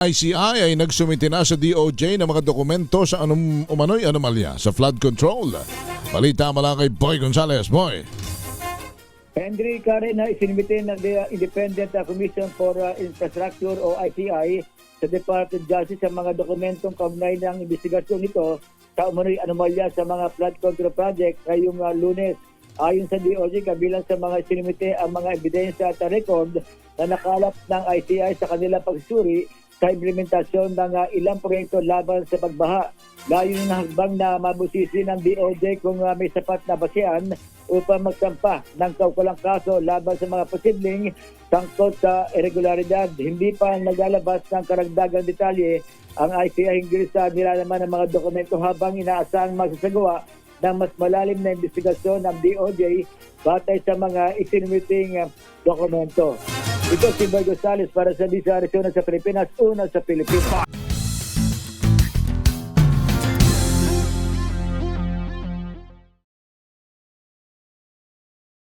ICI ay nagsumiti na sa DOJ ng mga dokumento sa umano'y anomalya sa flood control. Balita mula kay Boy Gonzales. Boy. Henry Karen na isinimite ng Independent Commission for Infrastructure o ICI sa Department of Justice sa mga dokumentong kaugnay ng investigasyon nito sa umano'y anomalya sa mga flood control project ngayong Lunes. Ayon sa DOJ, kabilang sa mga isinimite ang mga ebidensya at record na nakalap ng ICI sa kanilang pagsusuri sa implementasyon ng ilang proyekto laban sa pagbaha. Layo ng hakbang na mabusisi ng DOJ kung may sapat na basehan upang magsampa ng kaukulang kaso laban sa mga posibleng sangkot sa irregularidad. Hindi pa naglalabas ng karagdagang detalye ang ICI hinggil sa nilalaman ng mga dokumento habang inaasahang magsasagawa ng mas malalim na investigasyon ng DOJ batay sa mga isinumiting dokumento. Ito si Boy Gonzales para sa Bisa Arizona sa Pilipinas, una sa Pilipinas.